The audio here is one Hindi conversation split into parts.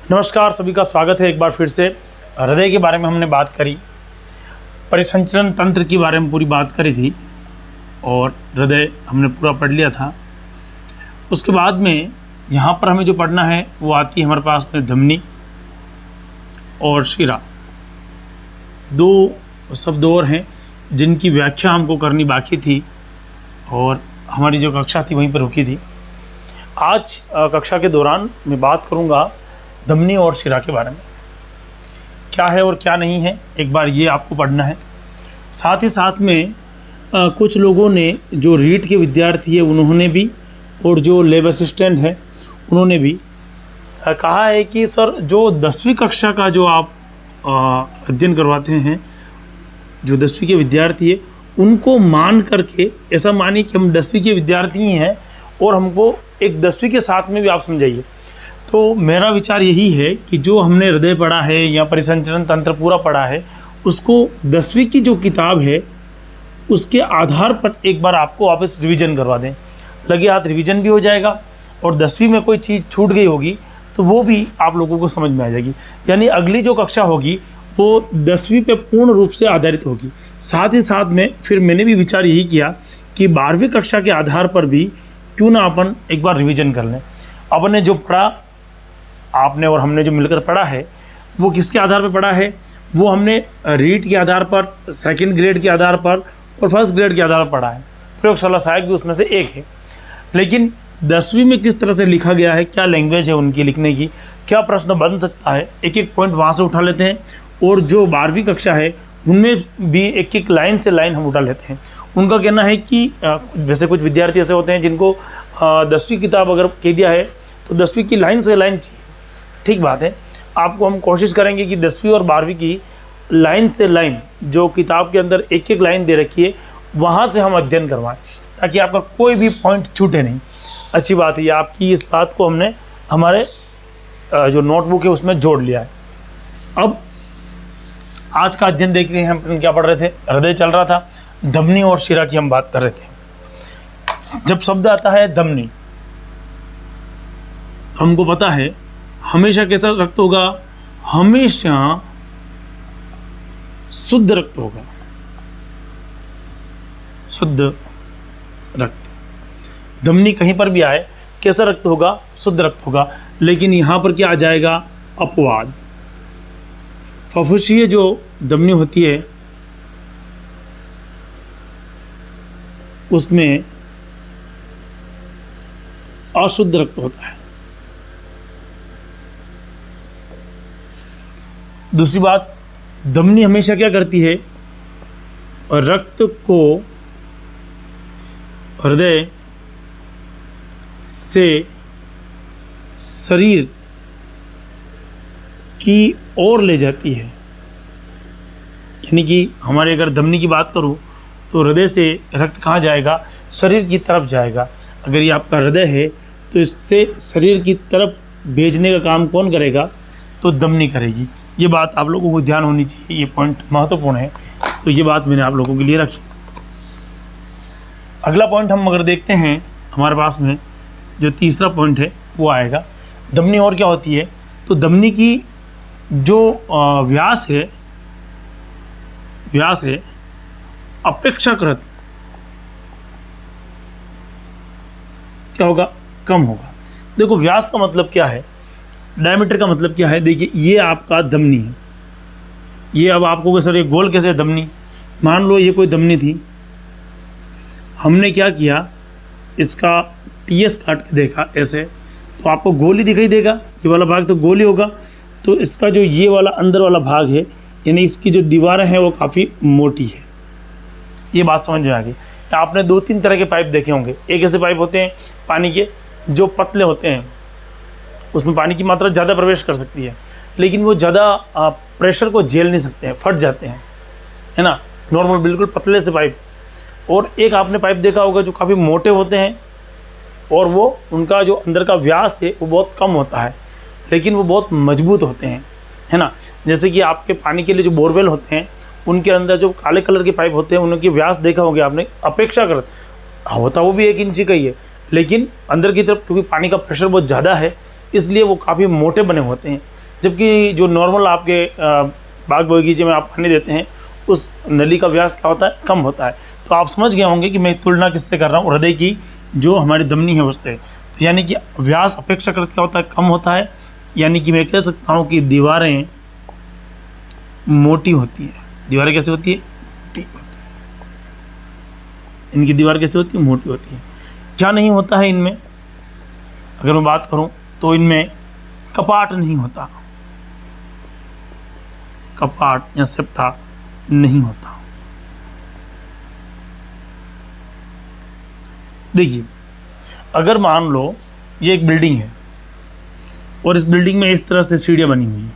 नमस्कार, सभी का स्वागत है एक बार फिर से। हृदय के बारे में हमने बात करी, परिसंचरण तंत्र के बारे में पूरी बात करी थी और हृदय हमने पूरा पढ़ लिया था। उसके बाद में यहाँ पर हमें जो पढ़ना है वो आती है हमारे पास में धमनी और शिरा। दो शब्द और हैं जिनकी व्याख्या हमको करनी बाकी थी और हमारी जो कक्षा थी वहीं पर रुकी थी। आज कक्षा के दौरान मैं बात करूँगा धमनी और शिरा के बारे में, क्या है और क्या नहीं है, एक बार ये आपको पढ़ना है। साथ ही साथ में कुछ लोगों ने जो रीट के विद्यार्थी है उन्होंने भी और जो लैब असिस्टेंट है उन्होंने भी कहा है कि सर जो 10वीं कक्षा का जो आप अध्ययन करवाते हैं, जो 10वीं के विद्यार्थी है उनको मान करके ऐसा मानिए कि हम 10वीं के विद्यार्थी ही हैं और हमको एक 10वीं के साथ में भी आप समझाइए। तो मेरा विचार यही है कि जो हमने हृदय पढ़ा है या परिसंचरण तंत्र पूरा पढ़ा है उसको 10वीं की जो किताब है उसके आधार पर एक बार आपको वापस रिवीजन करवा दें। लगे हाथ रिवीजन भी हो जाएगा और 10वीं में कोई चीज़ छूट गई होगी तो वो भी आप लोगों को समझ में आ जाएगी। यानी अगली जो कक्षा होगी वो 10वीं पे पूर्ण रूप से आधारित होगी। साथ ही साथ में फिर मैंने भी विचार यही किया कि 12वीं कक्षा के आधार पर भी क्यों ना अपन एक बार रिवीजन कर लें। अपन ने जो पढ़ा, आपने और हमने जो मिलकर पढ़ा है वो किसके आधार पर पढ़ा है? वो हमने रीट के आधार पर, सेकंड ग्रेड के आधार पर और फर्स्ट ग्रेड के आधार पर पढ़ा है। प्रयोगशाला सहायक भी उसमें से एक है। लेकिन 10वीं में किस तरह से लिखा गया है, क्या लैंग्वेज है उनकी लिखने की, क्या प्रश्न बन सकता है, एक एक पॉइंट वहाँ से उठा लेते हैं। और जो 12वीं कक्षा है उनमें भी एक एक लाइन से लाइन हम उठा लेते हैं। उनका कहना है कि जैसे कुछ विद्यार्थी ऐसे होते हैं जिनको 10वीं किताब अगर कह दिया है तो 10वीं की लाइन से लाइन चाहिए। ठीक बात है, आपको हम कोशिश करेंगे कि 10वीं और 12वीं की लाइन से लाइन जो किताब के अंदर एक एक लाइन दे रखी है वहाँ से हम अध्ययन करवाएं ताकि आपका कोई भी पॉइंट छूटे नहीं। अच्छी बात है, आपकी इस बात को हमने हमारे जो नोटबुक है उसमें जोड़ लिया है। अब आज का अध्ययन देखते हैं हम क्या पढ़ रहे थे। हृदय चल रहा था, धमनी और शिरा की हम बात कर रहे थे। जब शब्द आता है धमनी, हमको पता है हमेशा कैसा रक्त होगा, हमेशा शुद्ध रक्त होगा, शुद्ध रक्त। धमनी कहीं पर भी आए कैसा रक्त होगा, शुद्ध रक्त होगा। लेकिन यहाँ पर क्या आ जाएगा, अपवाद। फफुसीय जो धमनी होती है उसमें अशुद्ध रक्त होता है। दूसरी बात, धमनी हमेशा क्या करती है, रक्त को हृदय से शरीर की ओर ले जाती है। यानी कि हमारे अगर धमनी की बात करूं तो हृदय से रक्त कहाँ जाएगा, शरीर की तरफ जाएगा। अगर ये आपका हृदय है तो इससे शरीर की तरफ भेजने का काम कौन करेगा, तो धमनी करेगी। ये बात आप लोगों को ध्यान होनी चाहिए, ये पॉइंट महत्वपूर्ण है। तो ये बात मैंने आप लोगों के लिए रखी। अगला पॉइंट हम अगर देखते हैं हमारे पास में जो तीसरा पॉइंट है वो आएगा धमनी और क्या होती है। तो धमनी की जो व्यास है अपेक्षाकृत क्या होगा, कम होगा। देखो व्यास का मतलब क्या है, डायमीटर का मतलब क्या है। देखिए ये आपका धमनी है, ये अब आपको सर ये गोल कैसे धमनी, मान लो ये कोई धमनी थी, हमने क्या किया, इसका टीएस काट के देखा ऐसे, तो आपको गोल ही दिखाई देगा, ये वाला भाग तो गोल ही होगा। तो इसका जो ये वाला अंदर वाला भाग है यानी इसकी जो दीवारें हैं वो काफ़ी मोटी है। ये बात समझ में आ गई। आपने 2-3 तरह के पाइप देखे होंगे। एक ऐसे पाइप होते हैं पानी के जो पतले होते हैं, उसमें पानी की मात्रा ज़्यादा प्रवेश कर सकती है लेकिन वो ज़्यादा प्रेशर को झेल नहीं सकते हैं, फट जाते हैं, है ना, नॉर्मल बिल्कुल पतले से पाइप। और एक आपने पाइप देखा होगा जो काफ़ी मोटे होते हैं और वो उनका जो अंदर का व्यास है वो बहुत कम होता है लेकिन वो बहुत मजबूत होते हैं, है ना। जैसे कि आपके पानी के लिए जो बोरवेल होते हैं उनके अंदर जो काले कलर के पाइप होते हैं उनके व्यास देखा होगा आपने, अपेक्षाकृत होता वो भी 1 इंची का ही है लेकिन अंदर की तरफ क्योंकि पानी का प्रेशर बहुत ज़्यादा है इसलिए वो काफ़ी मोटे बने होते हैं। जबकि जो नॉर्मल आपके बाग बगीचे में आप पानी देते हैं उस नली का व्यास क्या होता है, कम होता है। तो आप समझ गए होंगे कि मैं तुलना किससे कर रहा हूँ, हृदय की जो हमारी धमनी है उससे। तो यानी कि व्यास अपेक्षाकृत क्या होता है, कम होता है। यानी कि मैं कह सकता हूँ कि दीवारें मोटी होती है। दीवारें कैसे होती है, मोटी होती है। इनकी दीवार कैसे होती है, मोटी होती है। क्या नहीं होता है इनमें, अगर मैं बात करूं तो इनमें कपाट नहीं होता, कपाट या सेप्टा नहीं होता। देखिए, अगर मान लो ये एक बिल्डिंग है और इस बिल्डिंग में इस तरह से सीढ़ियां बनी हुई है,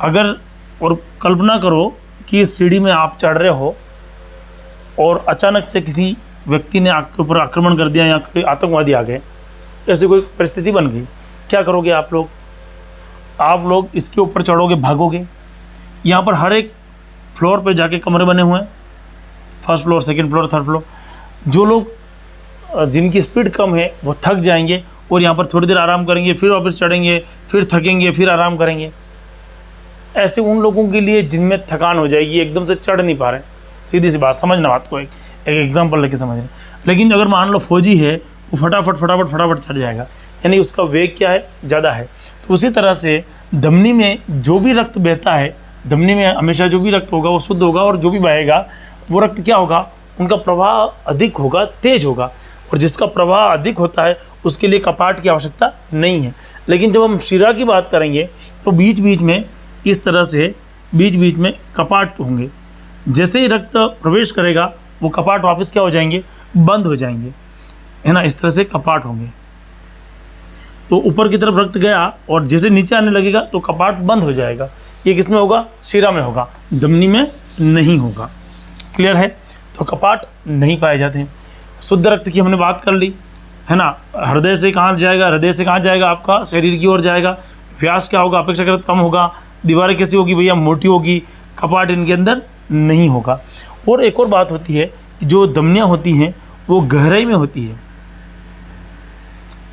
अगर और कल्पना करो कि इस सीढ़ी में आप चढ़ रहे हो और अचानक से किसी व्यक्ति ने आपके ऊपर आक्रमण कर दिया या कोई आतंकवादी आ गए, ऐसी कोई परिस्थिति बन गई, क्या करोगे आप लोग? आप लोग इसके ऊपर चढ़ोगे, भागोगे। यहाँ पर हर एक फ्लोर पे जाके कमरे बने हुए हैं, first floor, second floor, third floor. जो लोग जिनकी स्पीड कम है वो थक जाएंगे और यहाँ पर थोड़ी देर आराम करेंगे, फिर वापस चढ़ेंगे, फिर थकेंगे, फिर आराम करेंगे। ऐसे उन लोगों के लिए जिनमें थकान हो जाएगी, एकदम से चढ़ नहीं पा रहे, सीधी सी बात, समझना बात को, एक एग्जाम्पल लेके समझ रहे। लेकिन अगर मान लो फौजी है, वो फटाफट चढ़ जाएगा, यानी उसका वेग क्या है, ज़्यादा है। तो उसी तरह से धमनी में जो भी रक्त बहता है, धमनी में हमेशा जो भी रक्त होगा वो शुद्ध होगा, और जो भी बहेगा वो रक्त क्या होगा, उनका प्रवाह अधिक होगा, तेज होगा। और जिसका प्रवाह अधिक होता है उसके लिए कपाट की आवश्यकता नहीं है। लेकिन जब हम शिरा की बात करेंगे तो बीच बीच में इस तरह से बीच बीच में कपाट होंगे। जैसे ही रक्त प्रवेश करेगा वो कपाट वापस क्या हो जाएंगे, बंद हो जाएंगे, है ना। इस तरह से कपाट होंगे। तो ऊपर की तरफ रक्त गया और जैसे नीचे आने लगेगा तो कपाट बंद हो जाएगा। ये किसमें होगा, शिरा में होगा, धमनी में नहीं होगा। क्लियर है? तो कपाट नहीं पाए जाते हैं। शुद्ध रक्त की हमने बात कर ली, है ना। हृदय से कहाँ जाएगा, हृदय से कहाँ जाएगा, आपका शरीर की ओर जाएगा। व्यास क्या होगा, अपेक्षाकृत कम होगा। दीवारें कैसी होगी भैया, मोटी होगी। कपाट इनके अंदर नहीं होगा। और एक और बात होती है, जो धमनियाँ होती हैं वो गहराई में होती है।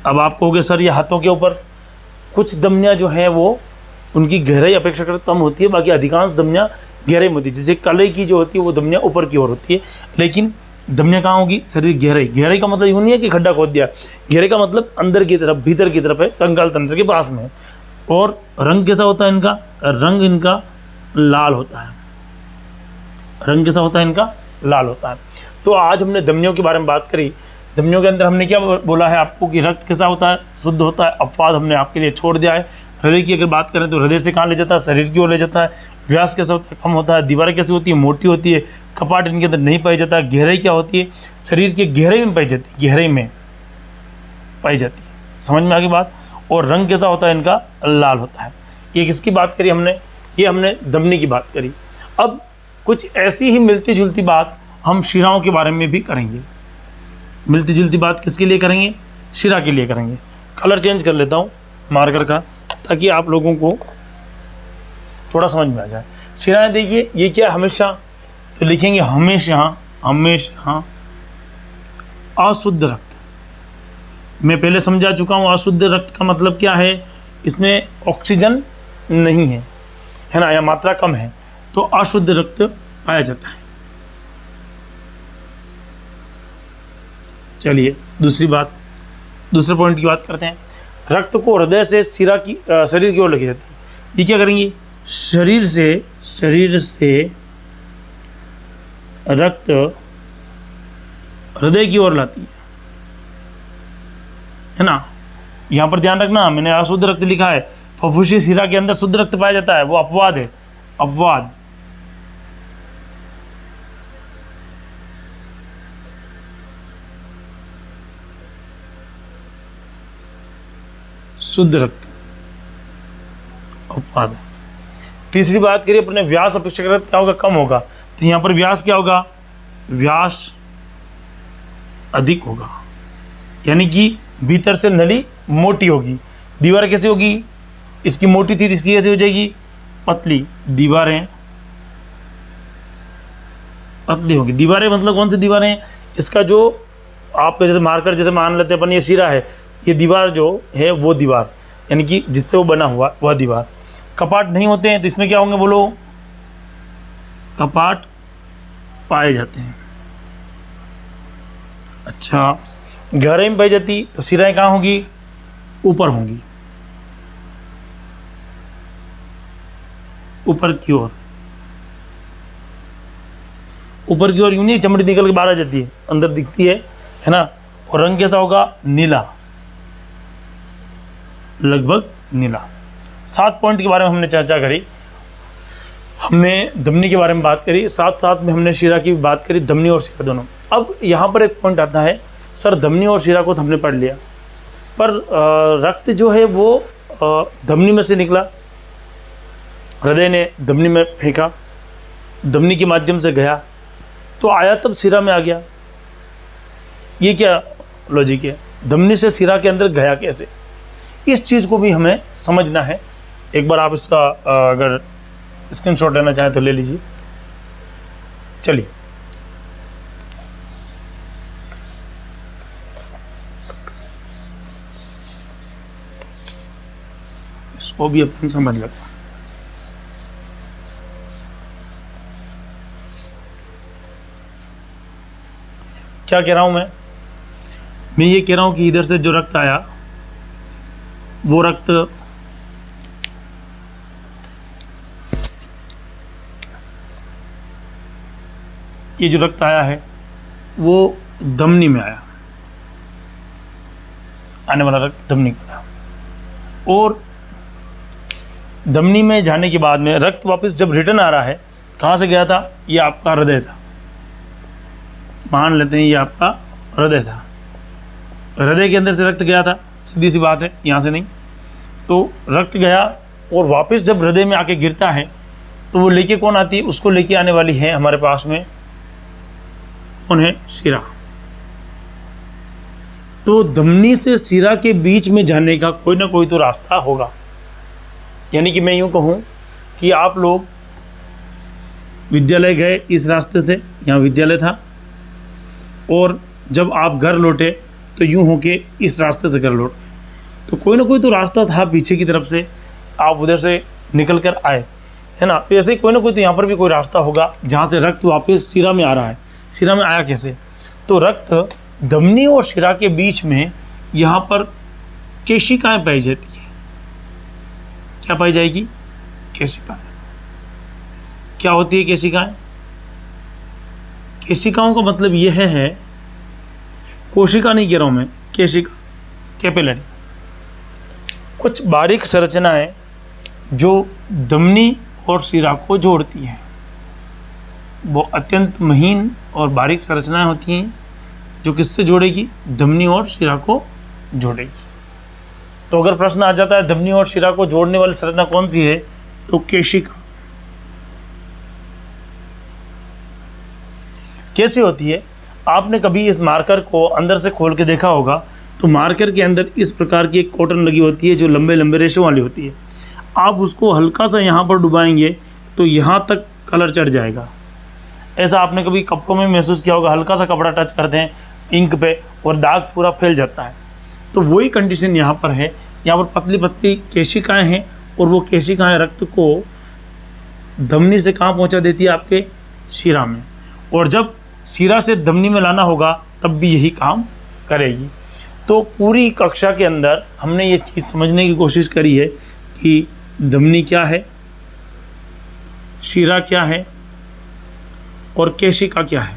अब आप कहोगे सर ये हाथों के ऊपर, कुछ धमनियाँ जो हैं वो उनकी गहराई अपेक्षाकृत कम होती है, बाकी अधिकांश धमनियाँ गहराई में होती है। जैसे कलाई की जो होती है वो धमनियाँ ऊपर की ओर होती है, लेकिन धमनियाँ कहाँ होगी, शरीर गहराई। गहराई का मतलब यूँ नहीं है कि खड्डा खोद दिया, गहराई का मतलब अंदर की तरफ, भीतर की तरफ है, कंकाल तंत्र के पास में। और रंग कैसा होता है इनका, रंग इनका लाल होता है। रंग कैसा होता है इनका, लाल होता है। तो आज हमने धमनियों के बारे में बात करी। धमनियों के अंदर हमने क्या बोला है आपको कि रक्त कैसा होता है, शुद्ध होता है। अपवाद हमने आपके लिए छोड़ दिया है। हृदय की अगर बात करें तो हृदय से कहाँ ले जाता है, शरीर की ओर ले जाता है। व्यास कैसा होता है, कम होता है। दीवारें कैसी होती है, मोटी होती है। कपाट इनके अंदर नहीं पाई जाता है। गहराई क्या होती है, शरीर की गहराई में पाई जाती है, गहराई में पाई जाती है। समझ में आ गई बात। और रंग कैसा होता है इनका, लाल होता है। ये किसकी बात करी हमने, ये हमने धमनी की बात करी। अब कुछ ऐसी ही मिलती जुलती बात हम शिराओं के बारे में भी करेंगे। मिलती जुलती बात किसके लिए करेंगे, शिरा के लिए करेंगे। कलर चेंज कर लेता हूँ मार्कर का, ताकि आप लोगों को थोड़ा समझ में आ जाए। शिराएं देखिए, ये क्या हमेशा, तो लिखेंगे हमेशा, हमेशा अशुद्ध रक्त। मैं पहले समझा चुका हूँ अशुद्ध रक्त का मतलब क्या है, इसमें ऑक्सीजन नहीं है, है ना, या मात्रा कम है, तो अशुद्ध रक्त पाया जाता है। चलिए दूसरी बात, दूसरे पॉइंट की बात करते हैं। रक्त को हृदय से शिरा की शरीर की ओर लेके जाती है। ये क्या करेंगे, शरीर से रक्त हृदय की ओर लाती है ना। यहाँ पर ध्यान रखना, मैंने अशुद्ध रक्त लिखा है, फुफ्फुसी शिरा के अंदर शुद्ध रक्त पाया जाता है, वो अपवाद है, अपवाद। शुद्ध रक्त अपवाद है। तीसरी बात करिए अपने व्यास अपेक्षाकृत क्या होगा, कम होगा। तो यहाँ पर व्यास क्या होगा, व्यास अधिक होगा, यानी कि भीतर से नली मोटी होगी। दीवार कैसे होगी, इसकी मोटी थी, इसकी कैसे हो जाएगी, पतली। दीवारें पतली होगी। दीवारें मतलब कौन सी दीवारें, इसका जो आपका जैसे मार्कर जैसे मान लेते हैं अपन, ये शिरा है, ये दीवार जो है वो दीवार, यानी कि जिससे वो बना हुआ वह दीवार। कपाट नहीं होते हैं तो इसमें क्या होंगे बोलो, कपाट पाए जाते हैं। अच्छा, गहराई में पाई जाती तो सिराएं कहाँ होंगी, ऊपर होंगी, ऊपर की ओर, ऊपर की ओर यूं नहीं चमड़ी निकल के बाहर आ जाती है, अंदर दिखती है ना। और रंग कैसा होगा, नीला, लगभग नीला। 7 पॉइंट के बारे में हमने चर्चा करी। हमने धमनी के बारे में बात करी, साथ साथ में हमने शिरा की बात करी, धमनी और शिरा दोनों। अब यहाँ पर एक पॉइंट आता है, सर धमनी और शिरा को तो हमने पढ़ लिया, पर रक्त जो है वो धमनी में से निकला, हृदय ने धमनी में फेंका, धमनी के माध्यम से गया तो आया तब सिरा में आ गया। ये क्या लॉजिक है, धमनी से सिरा के अंदर गया कैसे, इस चीज़ को भी हमें समझना है। एक बार आप इसका अगर स्क्रीनशॉट लेना चाहें तो ले लीजिए। चलिए, इसको भी अपन समझ लेते हैं। क्या कह रहा हूं मैं ये कह रहा हूं कि इधर से जो रक्त आया वो रक्त ये जो रक्त आया है वो धमनी में आया, आने वाला रक्त धमनी का था। और धमनी में जाने के बाद में रक्त वापस जब रिटर्न आ रहा है, कहाँ से गया था, ये आपका हृदय था, मान लेते हैं ये आपका हृदय था, हृदय के अंदर से रक्त गया था, सीधी सी बात है, यहाँ से नहीं। तो रक्त गया और वापस जब हृदय में आके गिरता है तो वो लेके कौन आती है, उसको लेके आने वाली है हमारे पास में कौन है, शिरा। तो धमनी से शिरा के बीच में जाने का कोई ना कोई तो रास्ता होगा। यानी कि मैं यूँ कहूँ कि आप लोग विद्यालय गए इस रास्ते से, यहाँ विद्यालय था, और जब आप घर लौटे तो यूँ हो के इस रास्ते से घर लौटे, तो कोई ना कोई तो रास्ता था पीछे की तरफ से, आप उधर से निकल कर आए, है ना। तो ऐसे ही कोई ना कोई तो यहाँ पर भी कोई रास्ता होगा जहाँ से रक्त वापस शिरा में आ रहा है। शिरा में आया कैसे, तो रक्त धमनी और शिरा के बीच में यहाँ पर केशिकाएँ पाई जाती है। क्या पाई जाएगी, केशिकाएँ। क्या होती है केशिकाएँ, केशिकाओं का मतलब यह है, कोशिका नहीं कह रहा हूँ मैं, केशिका, कैपिलरी, कुछ बारीक संरचनाएं जो धमनी और शिरा को जोड़ती हैं। वो अत्यंत महीन और बारीक संरचनाएं होती हैं जो किससे जोड़ेगी, धमनी और शिरा को जोड़ेगी। तो अगर प्रश्न आ जाता है धमनी और शिरा को जोड़ने वाली संरचना कौन सी है, तो केशिका। कैसे होती है, आपने कभी इस मार्कर को अंदर से खोल के देखा होगा, तो मार्कर के अंदर इस प्रकार की एक कॉटन लगी होती है जो लंबे लंबे रेशों वाली होती है। आप उसको हल्का सा यहाँ पर डुबाएंगे तो यहाँ तक कलर चढ़ जाएगा। ऐसा आपने कभी कपड़ों में महसूस किया होगा, हल्का सा कपड़ा टच करते हैं इंक पे और दाग पूरा फैल जाता है। तो वही कंडीशन यहाँ पर है। यहाँ पर पतली पतली केशिकाएँ हैं और वो केशिकाएँ रक्त को धमनी से कहाँ पहुँचा देती है, आपके शिरा में। और जब शिरा से धमनी में लाना होगा तब भी यही काम करेगी। तो पूरी कक्षा के अंदर हमने ये चीज़ समझने की कोशिश करी है कि धमनी क्या है, शिरा क्या है और केशिका क्या है।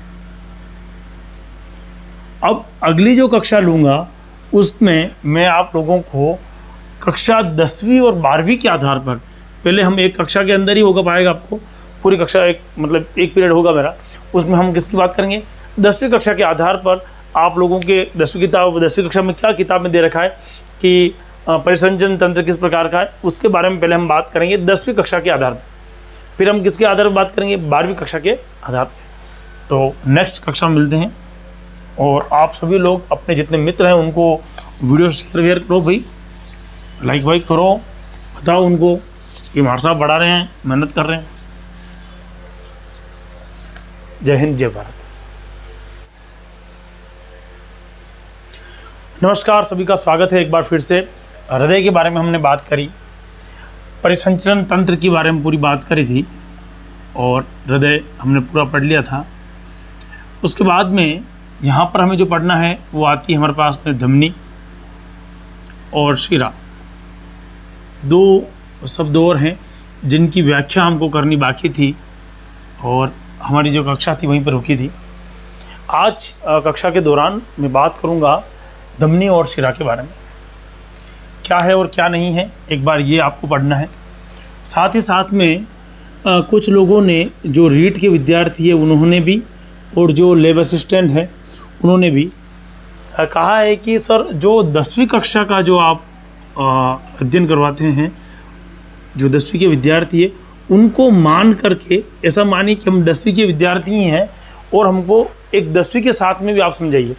अब अगली जो कक्षा लूँगा उसमें मैं आप लोगों को कक्षा 10वीं और 12वीं के आधार पर, पहले हम एक कक्षा के अंदर ही होगा पाएगा आपको पूरी कक्षा, एक मतलब एक पीरियड होगा मेरा, उसमें हम किसकी बात करेंगे, 10वीं कक्षा के आधार पर आप लोगों के 10वीं कक्षा में क्या किताब में दे रखा है कि परिसंचरण तंत्र किस प्रकार का है, उसके बारे में पहले हम बात करेंगे 10वीं कक्षा के आधार पर। फिर हम किसके आधार पर बात करेंगे, 12वीं कक्षा के आधार पर। तो नेक्स्ट कक्षा में मिलते हैं। और आप सभी लोग अपने जितने मित्र हैं उनको वीडियो शेयर करो भाई, लाइक वाइक करो, बताओ उनको कि हमारे साहब बढ़ा रहे हैं, मेहनत कर रहे हैं। जय हिंद, जय भारत। नमस्कार, सभी का स्वागत है एक बार फिर से हृदय के बारे में हमने बात करी, परिसंचरण तंत्र के बारे में पूरी बात करी थी और हृदय हमने पूरा पढ़ लिया था। उसके बाद में यहाँ पर हमें जो पढ़ना है वो आती है हमारे पास में धमनी और शिरा। दो शब्द और हैं जिनकी व्याख्या हमको करनी बाकी थी और हमारी जो कक्षा थी वहीं पर रुकी थी। आज कक्षा के दौरान मैं बात करूंगा धमनी और शिरा के बारे में, क्या है और क्या नहीं है, एक बार ये आपको पढ़ना है। साथ ही साथ में कुछ लोगों ने, जो रीट के विद्यार्थी है उन्होंने भी, और जो लैब असिस्टेंट है उन्होंने भी कहा है कि सर जो 10वीं कक्षा का जो आप अध्ययन करवाते हैं, जो 10वीं के विद्यार्थी है उनको मान करके, ऐसा मानिए कि हम 10वीं के विद्यार्थी ही हैं और हमको एक 10वीं के साथ में भी आप समझाइए।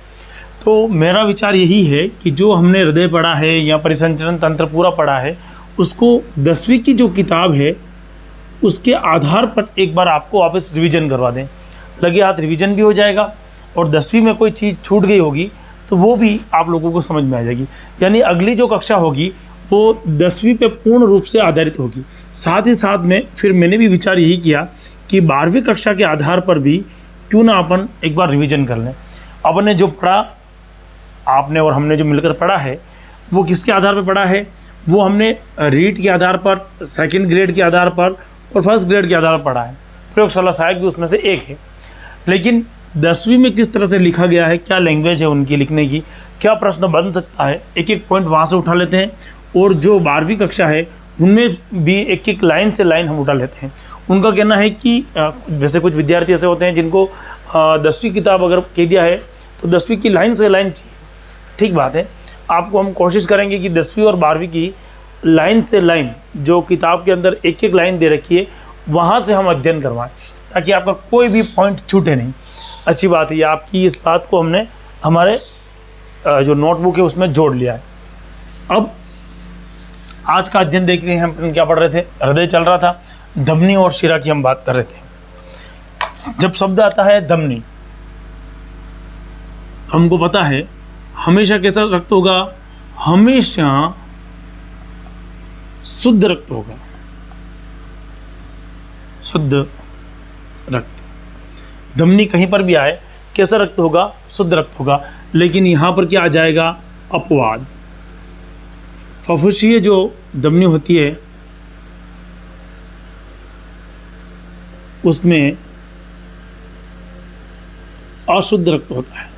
तो मेरा विचार यही है कि जो हमने हृदय पढ़ा है या परिसंचरण तंत्र पूरा पढ़ा है, उसको 10वीं की जो किताब है उसके आधार पर एक बार आपको वापस रिवीजन करवा दें। लगे हाथ रिवीजन भी हो जाएगा और 10वीं में कोई चीज़ छूट गई होगी तो वो भी आप लोगों को समझ में आ जाएगी। यानी अगली जो कक्षा होगी वो 10वीं पे पूर्ण रूप से आधारित होगी। साथ ही साथ में फिर मैंने भी विचार यही किया कि 12वीं कक्षा के आधार पर भी क्यों ना अपन एक बार रिवीजन कर लें। अपन ने जो पढ़ा, आपने और हमने जो मिलकर पढ़ा है, वो किसके आधार पर पढ़ा है? वो हमने रीट के आधार पर, सेकंड ग्रेड के आधार पर और फर्स्ट ग्रेड के आधार पर पढ़ा है। प्रयोगशाला सहायक भी उसमें से एक है। लेकिन 10वीं में किस तरह से लिखा गया है, क्या लैंग्वेज है उनकी लिखने की, क्या प्रश्न बन सकता है, एक एक पॉइंट वहाँ से उठा लेते हैं। और जो 12वीं कक्षा है उनमें भी एक एक लाइन से लाइन हम उठा लेते हैं। उनका कहना है कि वैसे कुछ विद्यार्थी ऐसे होते हैं जिनको 10वीं किताब अगर कह दिया है तो 10वीं की लाइन से लाइन चाहिए। ठीक बात है, आपको हम कोशिश करेंगे कि 10वीं और 12वीं की लाइन से लाइन, जो किताब के अंदर एक एक लाइन दे रखी है, वहाँ से हम अध्ययन करवाएं ताकि आपका कोई भी पॉइंट छूटे नहीं। अच्छी बात है, आपकी इस बात को हमने हमारे जो नोटबुक है उसमें जोड़ लिया है। अब आज का अध्ययन देखते हैं। हम क्या पढ़ रहे थे? हृदय चल रहा था, धमनी और शिरा की हम बात कर रहे थे। जब शब्द आता है धमनी, हमको पता है हमेशा कैसा रक्त होगा? हमेशा शुद्ध रक्त होगा, शुद्ध रक्त। धमनी कहीं पर भी आए, कैसा रक्त होगा? शुद्ध रक्त होगा। लेकिन यहाँ पर क्या आ जाएगा? अपवाद। फफूसीय जो धमनी होती है उसमें अशुद्ध रक्त होता है।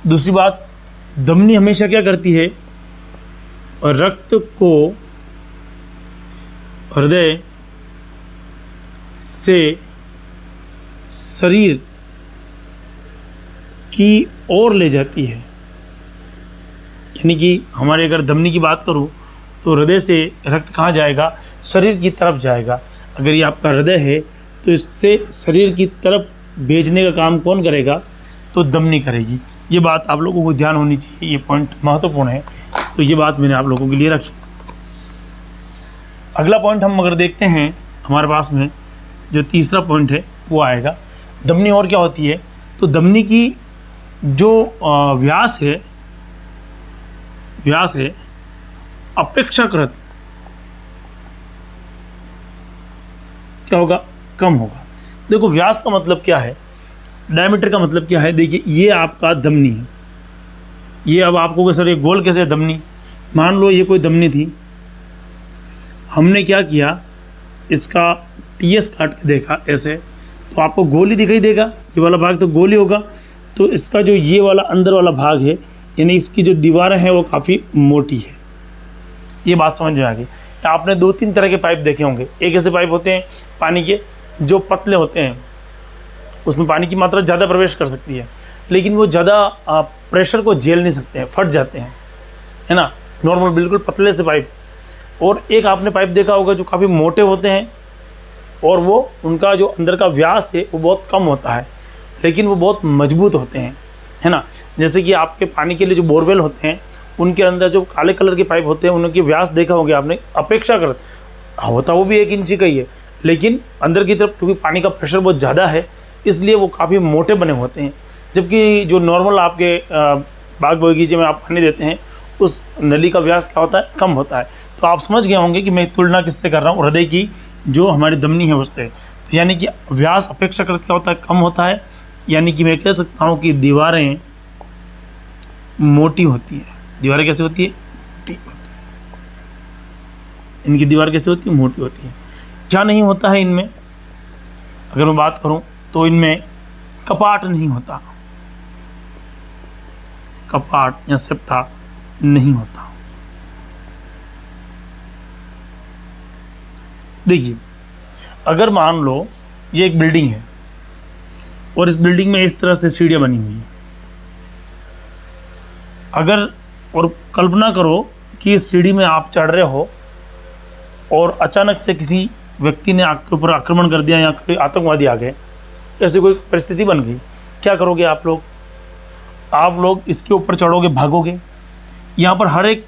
दूसरी बात, धमनी हमेशा क्या करती है? रक्त को हृदय से शरीर की ओर ले जाती है। यानी कि हमारे अगर धमनी की बात करूं तो हृदय से रक्त कहाँ जाएगा? शरीर की तरफ जाएगा। अगर ये आपका हृदय है तो इससे शरीर की तरफ भेजने का काम कौन करेगा? तो धमनी करेगी। ये बात आप लोगों को ध्यान होनी चाहिए, ये पॉइंट महत्वपूर्ण है। तो ये बात मैंने आप लोगों के लिए रखी। अगला पॉइंट हम अगर देखते हैं, हमारे पास में जो तीसरा पॉइंट है वो आएगा धमनी और क्या होती है। तो धमनी की जो व्यास है अपेक्षाकृत क्या होगा? कम होगा। देखो, व्यास का मतलब क्या है, डायमीटर का मतलब क्या है? देखिए, ये आपका धमनी है। ये अब आपको सर ये गोल कैसे धमनी? मान लो ये कोई धमनी थी, हमने क्या किया, इसका टीएस काट के देखा ऐसे, तो आपको गोल ही दिखाई देगा। ये वाला भाग तो गोल ही होगा। तो इसका जो ये वाला अंदर वाला भाग है, यानी इसकी जो दीवारें हैं वो काफ़ी मोटी है। ये बात समझ में आ गई। आपने 2-3 तरह के पाइप देखे होंगे। एक ऐसे पाइप होते हैं पानी के जो पतले होते हैं, उसमें पानी की मात्रा ज़्यादा प्रवेश कर सकती है, लेकिन वो ज़्यादा प्रेशर को झेल नहीं सकते हैं, फट जाते हैं, है ना। नॉर्मल बिल्कुल पतले से पाइप। और एक आपने पाइप देखा होगा जो काफ़ी मोटे होते हैं और वो उनका जो अंदर का व्यास है वो बहुत कम होता है, लेकिन वो बहुत मजबूत होते हैं, है ना। जैसे कि आपके पानी के लिए जो बोरवेल होते हैं उनके अंदर जो काले कलर के पाइप होते हैं उनकी व्यास देखा होगा आपने, अपेक्षाकृत होता वो भी 1 इंची का ही है, लेकिन अंदर की तरफ क्योंकि पानी का प्रेशर बहुत ज़्यादा है इसलिए वो काफ़ी मोटे बने होते हैं। जबकि जो नॉर्मल आपके बाग बगीचे में आप पानी देते हैं, उस नली का व्यास क्या होता है, कम होता है। तो आप समझ गए होंगे कि मैं तुलना किससे कर रहा हूँ, हृदय की जो हमारी धमनी है उससे। तो यानी कि व्यास अपेक्षाकृत क्या होता है, कम होता है। यानी कि मैं कह सकता हूँ कि दीवारें मोटी होती है। दीवारें कैसे होती है, मोटी होती है। इनकी दीवार कैसे होती है, मोटी होती है। क्या नहीं होता है इनमें, अगर मैं बात करूं तो इनमें कपाट नहीं होता, कपाट या सेप्टा नहीं होता। देखिए, अगर मान लो ये एक बिल्डिंग है और इस बिल्डिंग में इस तरह से सीढ़ियां बनी हुई है, अगर और कल्पना करो कि इस सीढ़ी में आप चढ़ रहे हो और अचानक से किसी व्यक्ति ने आपके ऊपर आक्रमण कर दिया या कोई आतंकवादी आ गए, ऐसी कोई परिस्थिति बन गई, क्या करोगे आप लोग? आप लोग इसके ऊपर चढ़ोगे, भागोगे। यहाँ पर हर एक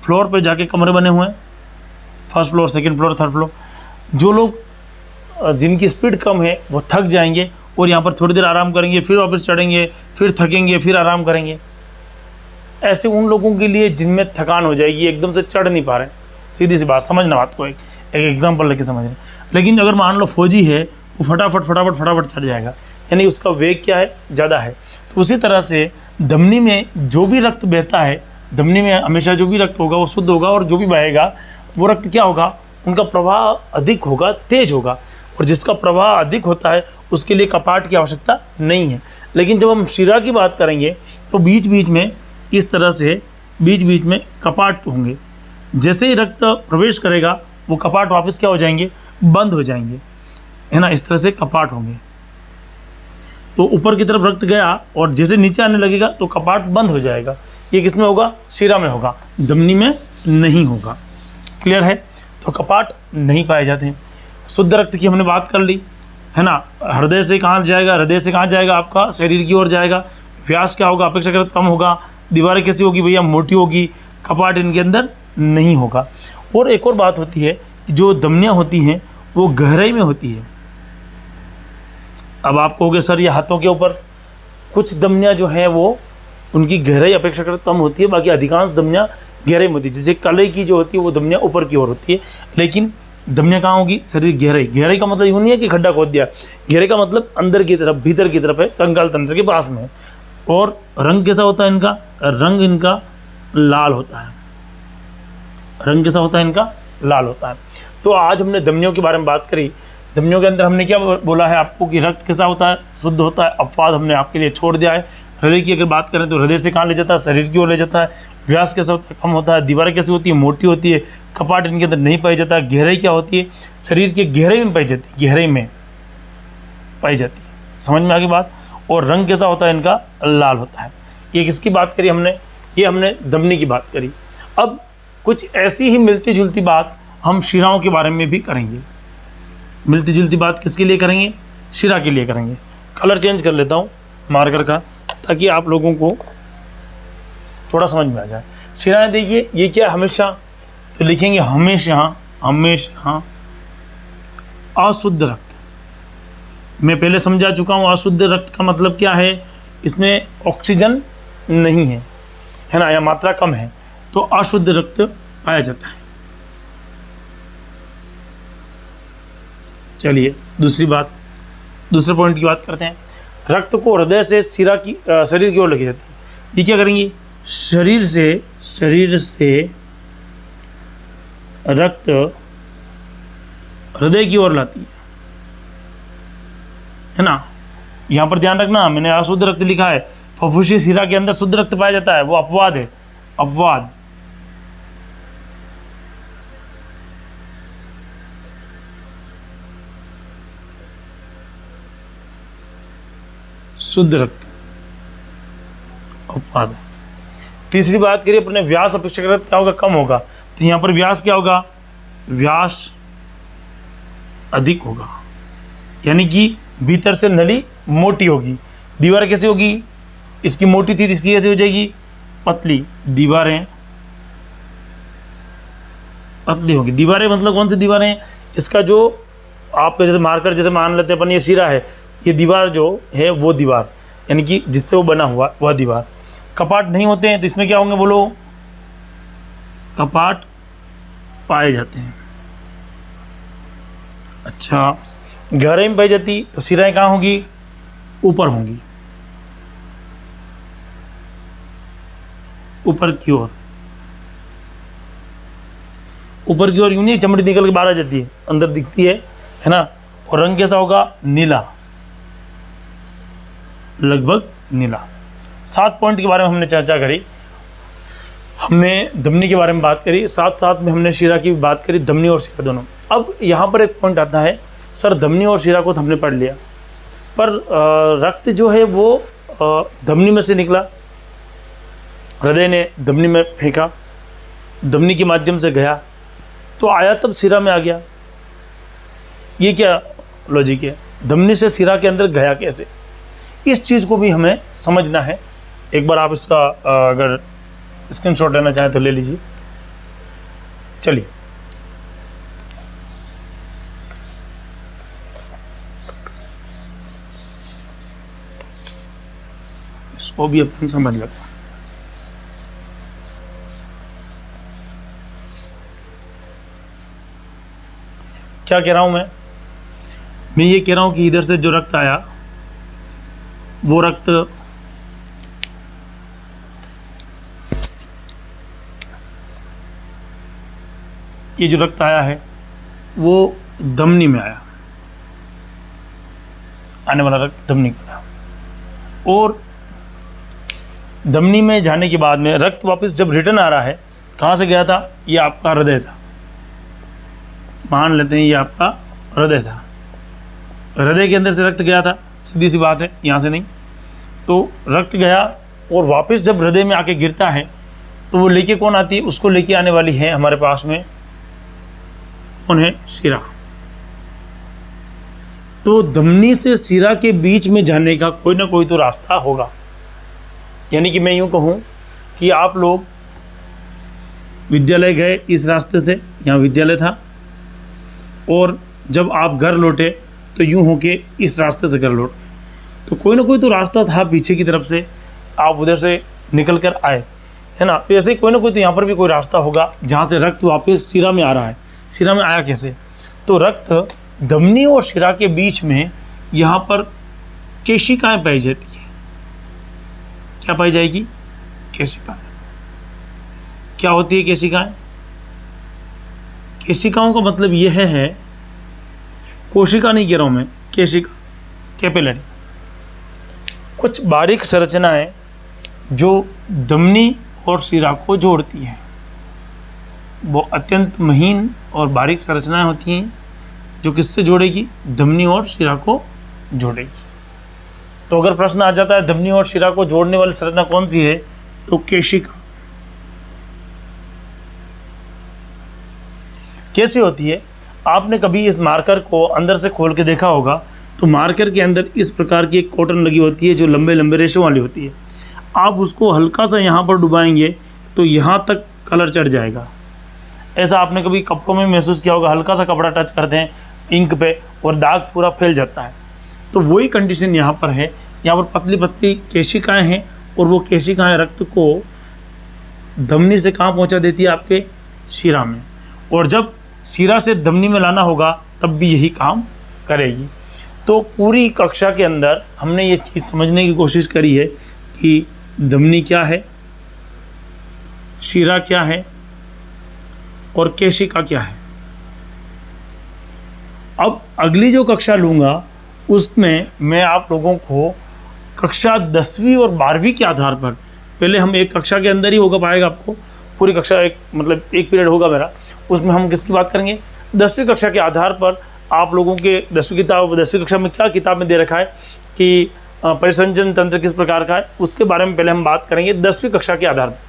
फ्लोर पे जाके कमरे बने हुए हैं, first floor, second floor, third floor. जो लोग जिनकी स्पीड कम है वो थक जाएंगे और यहाँ पर थोड़ी देर आराम करेंगे, फिर वापस चढ़ेंगे, फिर थकेंगे, फिर आराम करेंगे। ऐसे उन लोगों के लिए जिनमें थकान हो जाएगी, एकदम से चढ़ नहीं पा रहे, सीधी सी बात, समझना बात को, एक एग्जाम्पल लेके समझ रहे। लेकिन अगर मान लो फौजी है, वो फटाफट चढ़ जाएगा, यानी उसका वेग क्या है, ज़्यादा है। तो उसी तरह से धमनी में जो भी रक्त बहता है, धमनी में हमेशा जो भी रक्त होगा वो शुद्ध होगा, और जो भी बहेगा वो रक्त क्या होगा, उनका प्रवाह अधिक होगा, तेज होगा। और जिसका प्रवाह अधिक होता है उसके लिए कपाट की आवश्यकता नहीं है। लेकिन जब हम शिरा की बात करेंगे तो बीच बीच में इस तरह से बीच बीच में कपाट होंगे। जैसे ही रक्त प्रवेश करेगा वो कपाट वापस क्या हो जाएंगे, बंद हो जाएंगे, है ना। इस तरह से कपाट होंगे। तो ऊपर की तरफ रक्त गया और जैसे नीचे आने लगेगा तो कपाट बंद हो जाएगा। ये किसमें होगा, शिरा में होगा, धमनी में नहीं होगा। क्लियर है? तो कपाट नहीं पाए जाते हैं। शुद्ध रक्त की हमने बात कर ली, है ना। हृदय से कहाँ जाएगा, हृदय से कहाँ जाएगा, आपका शरीर की ओर जाएगा। व्यास क्या होगा, अपेक्षाकृत कम होगा। दीवारें कैसी होगी भैया, मोटी होगी। कपाट इनके अंदर नहीं होगा। और एक और बात होती है, जो धमनियाँ होती हैं वो गहराई में होती है। अब आप कहोगे सर ये हाथों के ऊपर, कुछ धमनियाँ जो हैं वो उनकी गहराई अपेक्षाकृत कम होती है, बाकी अधिकांश धमनियाँ गहराई में होती है। जैसे कलाई की जो होती है वो धमनियाँ ऊपर की ओर होती है, लेकिन धमनियाँ कहाँ होगी, शरीर गहराई। गहराई का मतलब यूँ नहीं है कि खड्डा खोद दिया, गहराई का मतलब अंदर की तरफ, भीतर की तरफ है, कंकाल तंत्र के पास में है। और रंग कैसा होता है इनका, रंग इनका लाल होता है। रंग कैसा होता है इनका, लाल होता है। तो आज हमने धमनियों के बारे में बात करी। धमनियों के अंदर हमने क्या बोला है आपको कि रक्त कैसा होता है, शुद्ध होता है। अपवाद हमने आपके लिए छोड़ दिया है। हृदय की अगर बात करें तो हृदय से कहाँ ले जाता है, शरीर की ओर ले जाता है। व्यास कैसा होता है, कम होता है। दीवारें कैसी होती है, मोटी होती है। कपाट इनके अंदर नहीं पाई जाता। गहराई क्या होती है, शरीर की गहराई में पाई जाती है, गहराई में पाई जाती है। समझ में आ गई बात। और रंग कैसा होता है इनका, लाल होता है। ये किसकी बात करी हमने, ये हमने धमनी की बात करी। अब कुछ ऐसी ही मिलती जुलती बात हम शिराओं के बारे में भी करेंगे। मिलती जुलती बात किसके लिए करेंगे, शिरा के लिए करेंगे। कलर चेंज कर लेता हूँ मार्कर का, ताकि आप लोगों को थोड़ा समझ में आ जाए। शिराएं देखिए, ये क्या हमेशा, तो लिखेंगे हमेशा, हमेशा अशुद्ध रक्त। मैं पहले समझा चुका हूँ अशुद्ध रक्त का मतलब क्या है, इसमें ऑक्सीजन नहीं है ना, या मात्रा कम है, तो अशुद्ध रक्त पाया जाता है। चलिए दूसरी बात, दूसरे पॉइंट की बात करते हैं। रक्त को हृदय से शिरा की शरीर की ओर लेके जाती है। ये क्या करेंगे, शरीर से रक्त हृदय की ओर लाती है ना। यहाँ पर ध्यान रखना, मैंने अशुद्ध रक्त लिखा है। फुफ्फुसी शिरा के अंदर शुद्ध रक्त पाया जाता है, वो अपवाद है, अपवाद। शुद्ध रक्त अपवाद। तीसरी बात करिए अपने व्यास अपेक्षाकृत क्या होगा, कम होगा। तो यहाँ पर व्यास क्या होगा, व्यास अधिक होगा, यानी कि भीतर से नली मोटी होगी। दीवार कैसी होगी, इसकी मोटी थी, इसकी कैसे हो जाएगी, पतली। दीवारें पतली होगी। दीवारें मतलब कौन सी दीवारें, इसका जो आपका जैसे मार्कर जैसे मान लेते हैं अपन, ये शिरा है, ये दीवार जो है वो दीवार, यानी कि जिससे वो बना हुआ वह दीवार। कपाट नहीं होते हैं तो इसमें क्या होंगे बोलो, कपाट पाए जाते हैं। अच्छा, गहराई में पाई जाती तो सिराएं कहाँ होंगी, ऊपर होंगी, ऊपर की ओर, ऊपर की ओर। यूं नहीं चमड़ी निकल के बाहर आ जाती है, अंदर दिखती है ना। और रंग कैसा होगा, नीला, लगभग नीला। 7 पॉइंट के बारे में हमने चर्चा करी। हमने धमनी के बारे में बात करी, साथ साथ में हमने शिरा की बात करी, धमनी और शिरा दोनों। अब यहाँ पर एक पॉइंट आता है, सर धमनी और शिरा को तो हमने पढ़ लिया, पर रक्त जो है वो धमनी में से निकला, हृदय ने धमनी में फेंका, धमनी के माध्यम से गया तो आया, तब शिरा में आ गया। ये क्या लॉजिक है, धमनी से शिरा के अंदर गया कैसे? इस चीज़ को भी हमें समझना है। एक बार आप इसका अगर स्क्रीनशॉट लेना चाहें तो ले लीजिए। चलिए, इसको भी अपन समझ लेते हैं। क्या कह रहा हूं मैं ये कह रहा हूं कि इधर से जो रक्त आया वो रक्त ये जो रक्त आया है वो धमनी में आया, आने वाला रक्त धमनी का था। और धमनी में जाने के बाद में रक्त वापस जब रिटर्न आ रहा है, कहाँ से गया था, ये आपका हृदय था, मान लेते हैं ये आपका हृदय था। हृदय के अंदर से रक्त गया था, सीधी सी बात है, यहाँ से नहीं। तो रक्त गया और वापस जब हृदय में आके गिरता है तो वो लेके कौन आती है, उसको लेके आने वाली है हमारे पास में कौन है, शिरा। तो धमनी से शिरा के बीच में जाने का कोई ना कोई तो रास्ता होगा। यानी कि मैं यूँ कहूँ कि आप लोग विद्यालय गए इस रास्ते से, यहाँ विद्यालय था, और जब आप घर लौटे तो यूँ हो के इस रास्ते से घर लौटे, तो कोई ना कोई तो रास्ता था पीछे की तरफ से, आप उधर से निकल कर आए, है ना। तो ऐसे कोई ना कोई तो यहाँ पर भी कोई रास्ता होगा जहाँ से रक्त वापस शिरा में आ रहा है। शिरा में आया कैसे, तो रक्त धमनी और शिरा के बीच में यहाँ पर केशिकाएँ पाई जाती है। क्या पाई जाएगी, केशिकाएँ। क्या होती है केशिकाएँ? केशिकाओं का मतलब यह है, कोशिका नहीं कह रहा हूँ मैं, केशिका, कैपिलरी, कुछ बारीक संरचनाएं जो धमनी और शिरा को जोड़ती हैं। वो अत्यंत महीन और बारीक संरचनाएं होती हैं जो किससे जोड़ेगी, धमनी और शिरा को जोड़ेगी। तो अगर प्रश्न आ जाता है धमनी और शिरा को जोड़ने वाली संरचना कौन सी है, तो केशिका। कैसे होती है, आपने कभी इस मार्कर को अंदर से खोल के देखा होगा, तो मार्कर के अंदर इस प्रकार की एक कॉटन लगी होती है जो लंबे लंबे रेशों वाली होती है। आप उसको हल्का सा यहाँ पर डुबाएंगे तो यहाँ तक कलर चढ़ जाएगा। ऐसा आपने कभी कपड़ों में महसूस किया होगा, हल्का सा कपड़ा टच करते हैं इंक पे और दाग पूरा फैल जाता है। तो वही कंडीशन यहाँ पर है। यहाँ पर पतली पतली केशिकाएँ हैं और वो केशिकाएँ रक्त को धमनी से कहाँ पहुँचा देती है, आपके शिरा में। और जब शिरा से धमनी में लाना होगा तब भी यही काम करेगी। तो पूरी कक्षा के अंदर हमने ये चीज़ समझने की कोशिश करी है कि धमनी क्या है, शिरा क्या है और केशिका क्या है। अब अगली जो कक्षा लूँगा उसमें मैं आप लोगों को कक्षा 10वीं और 12वीं के आधार पर, पहले हम एक कक्षा के अंदर ही होगा पाएगा आपको पूरी कक्षा, एक मतलब एक पीरियड होगा मेरा, उसमें हम किसकी बात करेंगे, 10वीं कक्षा के आधार पर आप लोगों के 10वीं कक्षा में क्या किताब में दे रखा है कि परिसंचरण तंत्र किस प्रकार का है, उसके बारे में पहले हम बात करेंगे 10वीं कक्षा के आधार पर।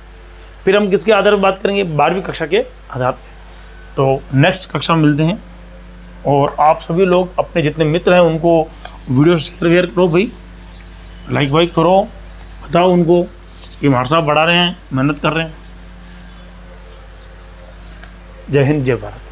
फिर हम किसके आधार पर बात करेंगे, 12वीं कक्षा के आधार पर। तो नेक्स्ट कक्षा में मिलते हैं। और आप सभी लोग अपने जितने मित्र हैं उनको वीडियो शेयर करो भाई, लाइक वाइक करो, बताओ उनको कि हमारे साहब बढ़ा रहे हैं, मेहनत कर रहे हैं। जय हिंद, जय भारत।